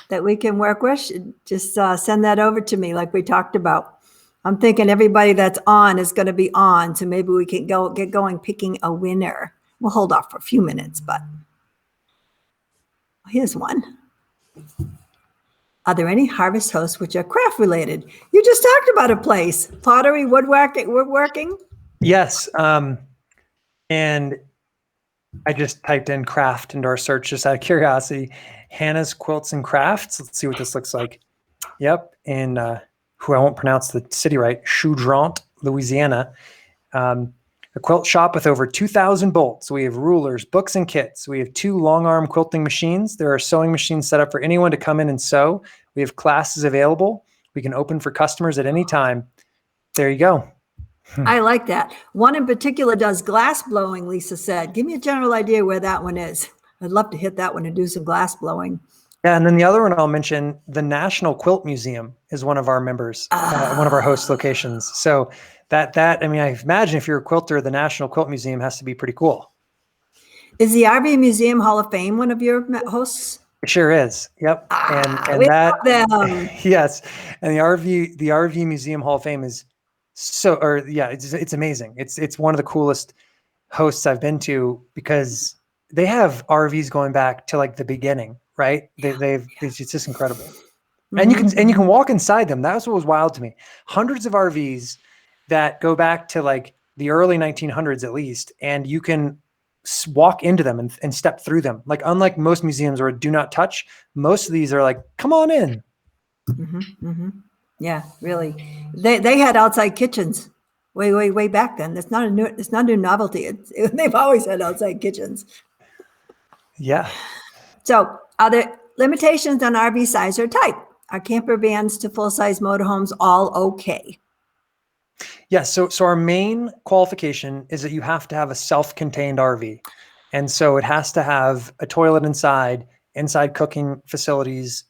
that we can work with? Just send that over to me like we talked about. I'm thinking everybody that's on is going to be on, so maybe we can get going picking a winner. We'll hold off for a few minutes, but here's one. Are there any harvest hosts which are craft related? You just talked about a place, pottery, woodworking. Yes, and I just typed in craft into our search just out of curiosity. Hannah's Quilts and Crafts. Let's see what this looks like. Yep. And who I won't pronounce the city right, Choudront, Louisiana. A quilt shop with over 2,000 bolts. We have rulers, books, and kits. We have 2 long arm quilting machines. There are sewing machines set up for anyone to come in and sew. We have classes available. We can open for customers at any time. There you go. I like that. One in particular does glass blowing, Lisa said. Give me a general idea where that one is. I'd love to hit that one and do some glass blowing. Yeah, and then the other one I'll mention, the National Quilt Museum is one of our members, one of our host locations. So I mean, I imagine if you're a quilter, the National Quilt Museum has to be pretty cool. Is the RV Museum Hall of Fame one of your hosts? It sure is. Yep. And we that, love them. Yes. And the RV Museum Hall of Fame is it's amazing. It's one of the coolest hosts I've been to because they have RVs going back to like the beginning. right? It's just incredible. And you can walk inside them. That's what was wild to me. Hundreds of RVs that go back to like the early 1900s at least, and you can walk into them and step through them. Like unlike most museums where do not touch, most of these are like, come on in. Yeah, really. They had outside kitchens way back then. It's not a novelty. They've always had outside kitchens. Yeah. So are there limitations on RV size or type? Are camper vans to full-size motorhomes all okay? Yes. So our main qualification is that you have to have a self-contained RV. And so it has to have a toilet inside cooking facilities,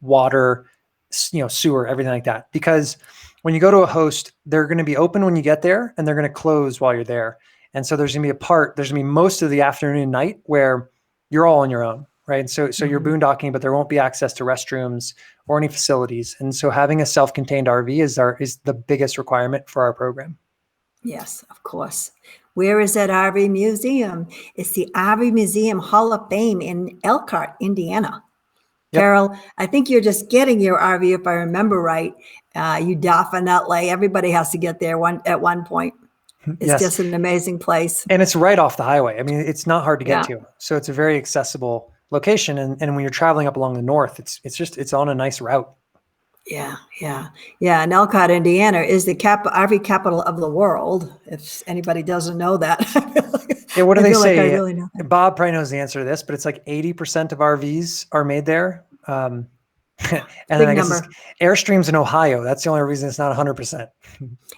water, sewer, everything like that. Because when you go to a host, they're going to be open when you get there and they're going to close while you're there. And so there's going to be most of the afternoon and night where you're all on your own, right? So you're boondocking, but there won't be access to restrooms or any facilities. And so having a self-contained RV is the biggest requirement for our program. Yes, of course. Where is that RV museum? It's the RV Museum Hall of Fame in Elkhart, Indiana. Yep. Carol, I think you're just getting your RV, if I remember right. You definitely, everybody has to get there at one point. It's just an amazing place. And it's right off the highway. I mean, it's not hard to get to. So it's a very accessible location. And when you're traveling up along the north, it's on a nice route. Yeah. And Elkhart, Indiana is the RV capital of the world. If anybody doesn't know that. Yeah, what do they say? Like I really know that. Bob probably knows the answer to this, but it's like 80% of RVs are made there. And then I guess Airstream's in Ohio. That's the only reason it's not 100%.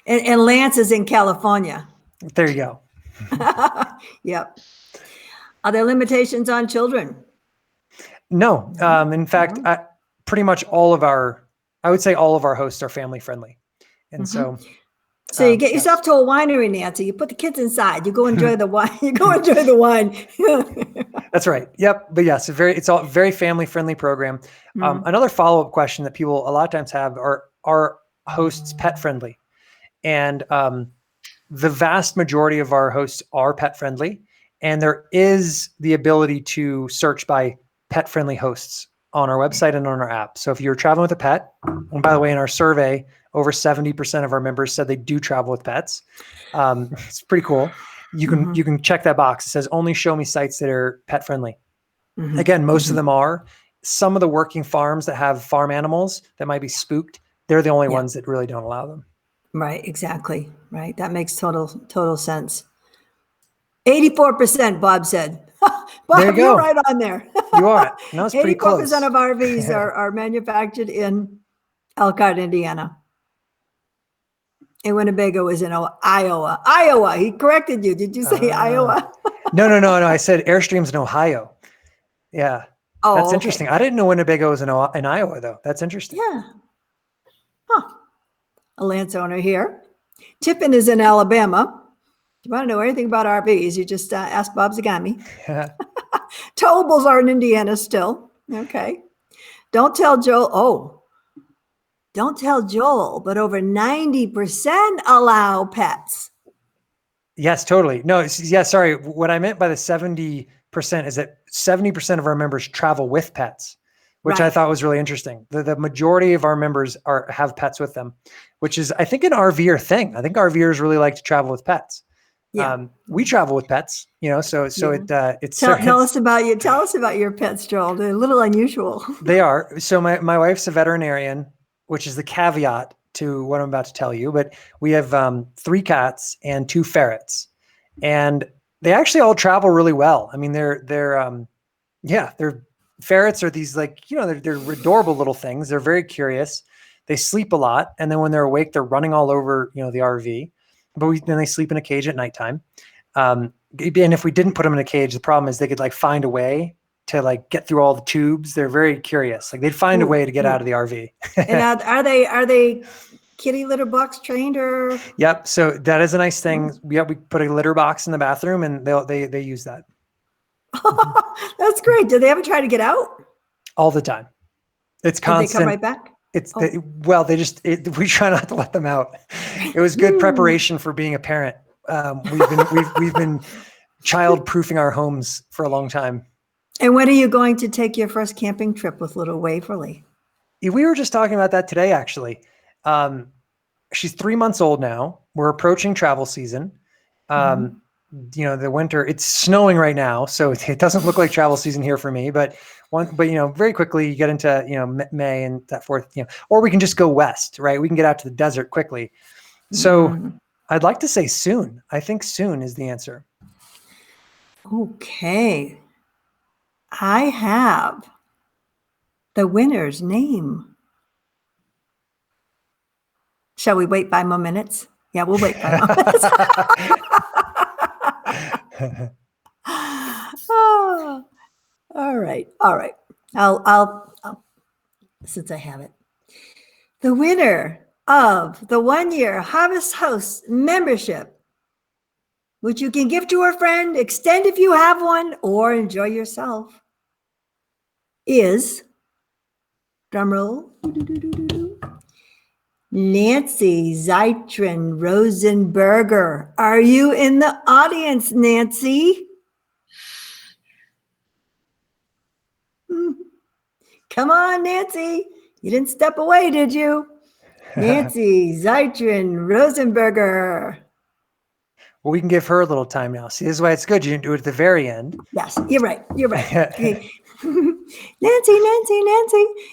And Lance is in California. There you go. Yep. Are there limitations on children? No. In fact, pretty much I would say all of our hosts are family friendly. And so you get yourself to a winery, Nancy. You put the kids inside. You go enjoy the wine. That's right. Yep. But yes, it's all very family friendly program. Another follow-up question that people a lot of times have are hosts pet friendly? And the vast majority of our hosts are pet friendly, and there is the ability to search by pet friendly hosts on our website and on our app. So if you're traveling with a pet, and by the way, in our survey, over 70% of our members said they do travel with pets. It's pretty cool. You can check that box. It says only show me sites that are pet friendly. Again, most of them are. Some of the working farms that have farm animals that might be spooked, they're the only ones that really don't allow them. Right, exactly. Right. That makes total sense. 84%, Bob said. Bob, you're right on there. You are. No, it's pretty close. 84% of RVs are manufactured in Elkhart, Indiana. And Winnebago is in Iowa. Iowa. He corrected you. Did you say Iowa? No. I said Airstream's in Ohio. Yeah. Oh, that's interesting. I didn't know Winnebago was in Iowa, though. That's interesting. Yeah. Huh. A Lance owner here. Tiffin is in Alabama. If you want to know anything about RVs, you just ask Bob Zagami. Towables are in Indiana still. Okay. Don't tell Joel, but over 90% allow pets. Yes, totally. No, sorry. What I meant by the 70% is that 70% of our members travel with pets, which I thought was really interesting. The majority of our members have pets with them, which is, I think, an RVer thing. I think RVers really like to travel with pets. Yeah. We travel with pets, so it's tell us about you. Tell us about your pets, Joel. They're a little unusual. They are. So my wife's a veterinarian, which is the caveat to what I'm about to tell you. But we have 3 cats and 2 ferrets, and they actually all travel really well. I mean, they're ferrets are these they're adorable little things. They're very curious. They sleep a lot, and then when they're awake, they're running all over the RV. But then they sleep in a cage at nighttime. And if we didn't put them in a cage, the problem is they could find a way to get through all the tubes. They're very curious. They'd find a way to get out of the RV. And are they kitty litter box trained or? Yep. So that is a nice thing. We put a litter box in the bathroom, and they use that. That's great. Do they ever try to get out? All the time. It's constant. Did they come right back? We try not to let them out. It was good preparation for being a parent. We've been child-proofing our homes for a long time. And when are you going to take your first camping trip with little Waverly? We were just talking about that today, actually. She's 3 months old now. We're approaching travel season. The winter, it's snowing right now, so it doesn't look like travel season here for me, but very quickly you get into, May and that forth, or we can just go west, right? We can get out to the desert quickly. So I'd like to say soon. I think soon is the answer. Okay. I have the winner's name. Shall we wait 5 more minutes? Yeah, we'll wait 5 more minutes. Oh, all right. I'll since I have it. The winner of the 1-year Harvest Host membership, which you can give to a friend, extend if you have one, or enjoy yourself, is, drumroll, Nancy Zitren Rosenberger. Are you in the audience, Nancy? Come on, Nancy. You didn't step away, did you? Nancy Zitren Rosenberger. Well, we can give her a little time now. See, this is why it's good. You didn't do it at the very end. Yes, you're right. Okay. Nancy.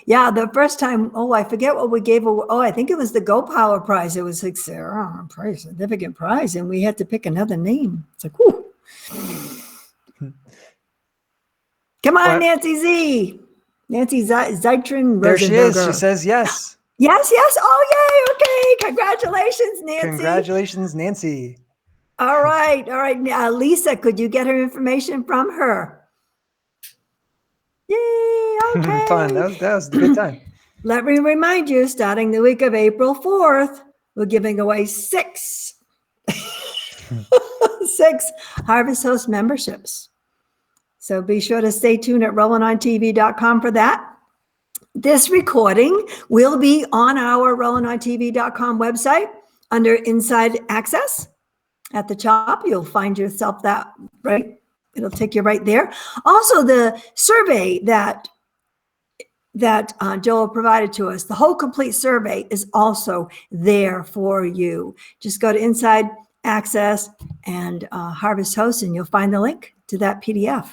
Yeah, the first time, I forget what we gave away. I think it was the Go Power prize. It was like, significant prize. And we had to pick another name. It's like, whoo. Come on, what? Nancy Z. Nancy Zitren Rosenberger. There she is. She says yes. Yes. Oh, yay. Okay. Congratulations, Nancy. Congratulations, Nancy. All right. Lisa, could you get her information from her? Yay. Okay. Fun. That was a good time. Let me remind you, starting the week of April 4th, we're giving away 6 Harvest Host memberships. So be sure to stay tuned at rollinontv.com for that. This recording will be on our rollinontv.com website under Inside Access. At the top, you'll find yourself that, right? It'll take you right there. Also, the survey that Joel provided to us, the whole complete survey is also there for you. Just go to Inside Access and Harvest Host, and you'll find the link to that PDF.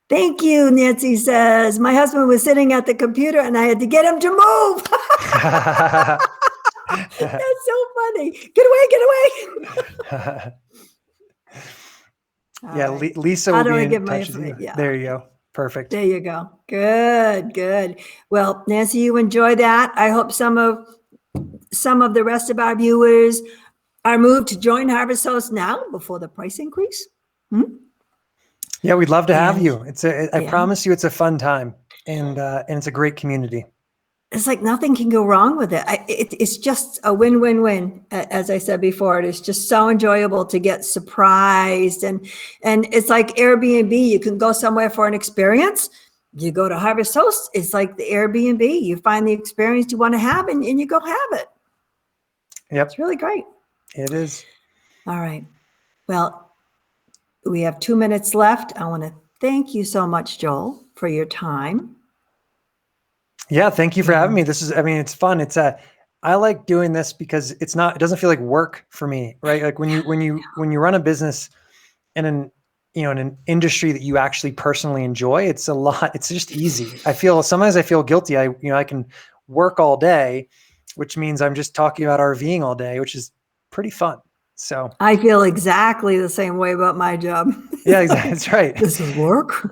Thank you, Nancy says. My husband was sitting at the computer and I had to get him to move. That's so funny. Get away. Yeah, right. Lisa will be in touch with you. Yeah. There you go. Perfect. There you go. Good. Well, Nancy, you enjoy that. I hope some of the rest of our viewers are moved to join Harvest Host now before the price increase. Yeah, we'd love to have you. I promise you, it's a fun time, and it's a great community. It's like nothing can go wrong with it. It's just a win-win-win. As I said before, it is just so enjoyable to get surprised, and it's like Airbnb. You can go somewhere for an experience. You go to Harvest Host. It's like the Airbnb. You find the experience you want to have, and you go have it. Yep, it's really great. It is. All right. Well, we have 2 minutes left. I want to thank you so much, Joel, for your time. Yeah, thank you for having me. It's fun. I like doing this because it doesn't feel like work for me, right? Like when you run a business in an industry that you actually personally enjoy, it's just easy. Sometimes I feel guilty. I can work all day, which means I'm just talking about RVing all day, which is pretty fun. So I feel exactly the same way about my job. Yeah, exactly. That's right. This is work.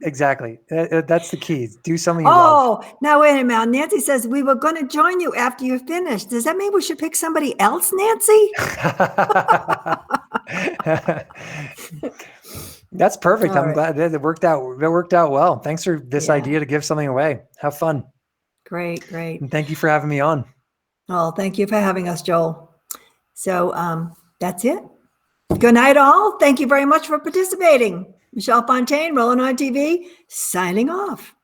Exactly. That's the key. Do something you love. Now wait a minute. Nancy says we were going to join you after you're finished. Does that mean we should pick somebody else, Nancy? That's perfect. I'm glad that it worked out. It worked out well. Thanks for this idea to give something away. Have fun. Great. And thank you for having me on. Oh, thank you for having us, Joel. So that's it. Good night, all. Thank you very much for participating. Michelle Fontaine, Rollin on TV, signing off.